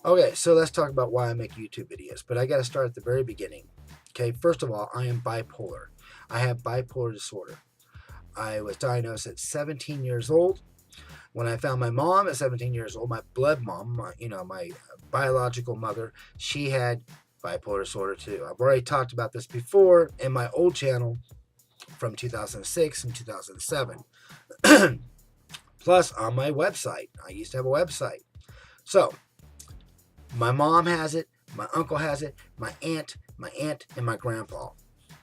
Okay, so let's talk about why I make YouTube videos. But I got to start at the very beginning. Okay, first of all, I am bipolar. I have bipolar disorder. I was diagnosed at 17 years old. When I found my mom at 17 years old, my blood mom, my biological mother, she had bipolar disorder too. I've already talked about this before in my old channel from 2006 and 2007. Plus, on my website, I used to have a website. So, my mom has it, my uncle has it, my aunt, and my grandpa.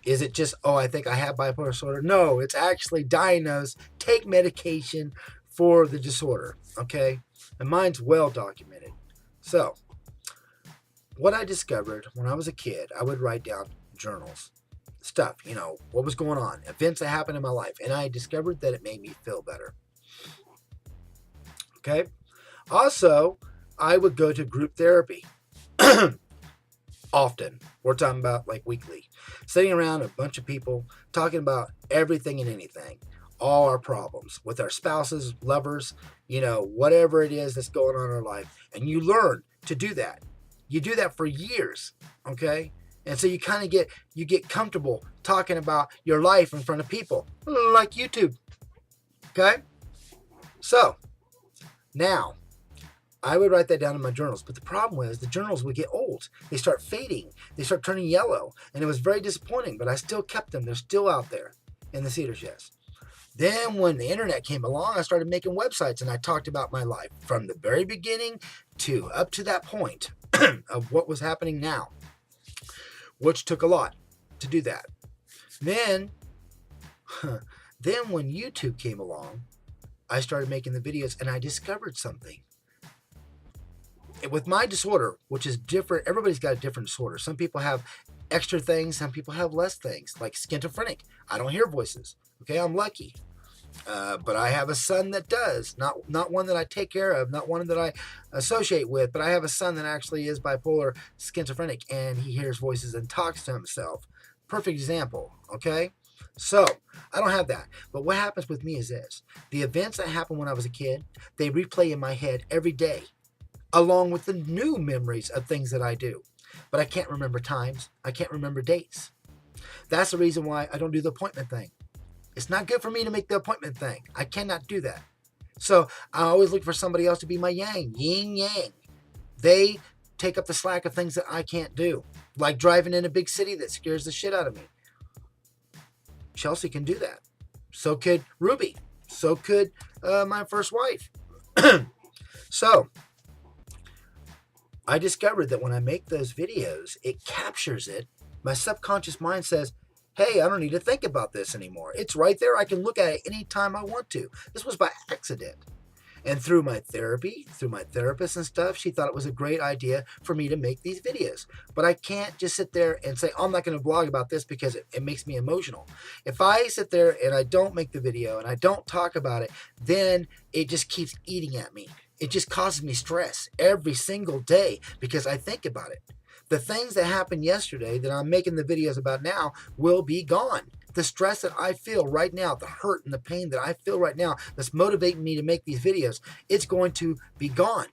Is it just, oh, I think I have bipolar disorder? No, it's actually diagnosed. Take medication for the disorder, okay? And mine's well documented. So, what I discovered when I was a kid, I would write down journals, stuff, what was going on, events that happened in my life, and I discovered that it made me feel better, okay? Also, I would go to group therapy. Often. We're talking about like weekly. Sitting around a bunch of people talking about everything and anything. All our problems with our spouses, lovers, whatever it is that's going on in our life. And you learn to do that. You do that for years. Okay? And so you kind of get comfortable talking about your life in front of people. Like YouTube. Okay? So now I would write that down in my journals. But the problem was the journals would get old. They start fading. They start turning yellow. And it was very disappointing, but I still kept them. They're still out there in the cedar chest. Then when the internet came along, I started making websites and I talked about my life from the very beginning to up to that point of what was happening now, which took a lot to do that. Then when YouTube came along, I started making the videos and I discovered something. With my disorder, which is different, everybody's got a different disorder. Some people have extra things, some people have less things, like schizophrenic. I don't hear voices. Okay, I'm lucky. But I have a son that does. Not one that I take care of, not one that I associate with, but I have a son that actually is bipolar schizophrenic, and he hears voices and talks to himself. Perfect example, okay? So, I don't have that. But what happens with me is this. The events that happened when I was a kid, they replay in my head every day, along with the new memories of things that I do. But I can't remember times. I can't remember dates. That's the reason why I don't do the appointment thing. It's not good for me to make the appointment thing. I cannot do that. So I always look for somebody else to be my yang, yin yang. They take up the slack of things that I can't do, like driving in a big city that scares the shit out of me. Chelsea can do that. So could Ruby. So could my first wife. So I discovered that when I make those videos, it captures it. My subconscious mind says, hey, I don't need to think about this anymore. It's right there. I can look at it anytime I want to. This was by accident. And through my therapy, through my therapist and stuff, she thought it was a great idea for me to make these videos. But I can't just sit there and say, oh, I'm not going to blog about this because it makes me emotional. If I sit there and I don't make the video and I don't talk about it, then it just keeps eating at me. It just causes me stress every single day because I think about it. The things that happened yesterday that I'm making the videos about now will be gone. The stress that I feel right now, the hurt and the pain that I feel right now that's motivating me to make these videos, it's going to be gone.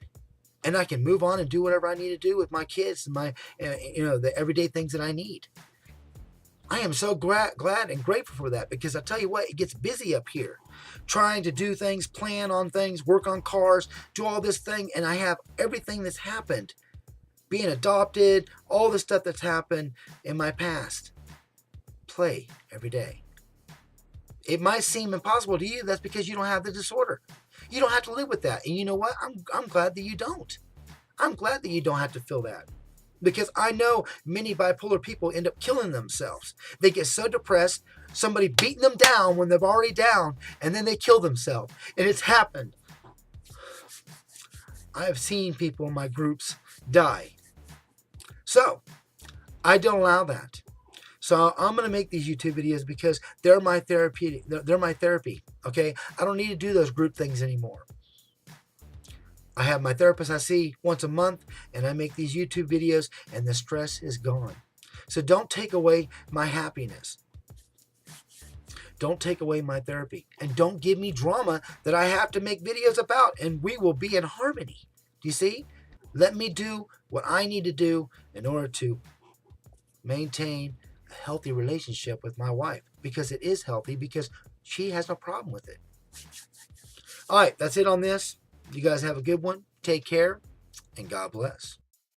And I can move on and do whatever I need to do with my kids and my, the everyday things that I need. I am so glad and grateful for that because I tell you what, it gets busy up here. Trying to do things, plan on things, work on cars, do all this thing, and I have everything that's happened. Being adopted, all the stuff that's happened in my past. Play every day. It might seem impossible to you. That's because you don't have the disorder. You don't have to live with that. And you know what? I'm glad that you don't. I'm glad that you don't have to feel that. Because I know many bipolar people end up killing themselves. They get so depressed, somebody beating them down when they're already down, and then they kill themselves. And it's happened. I have seen people in my groups die. So, I don't allow that. So I'm going to make these YouTube videos because they're my therapy. They're my therapy, okay? I don't need to do those group things anymore. I have my therapist I see once a month, and I make these YouTube videos, and the stress is gone. So don't take away my happiness. Don't take away my therapy. And don't give me drama that I have to make videos about, and we will be in harmony. Do you see? Let me do what I need to do in order to maintain a healthy relationship with my wife, because it is healthy, because she has no problem with it. All right, that's it on this. You guys have a good one. Take care, and God bless.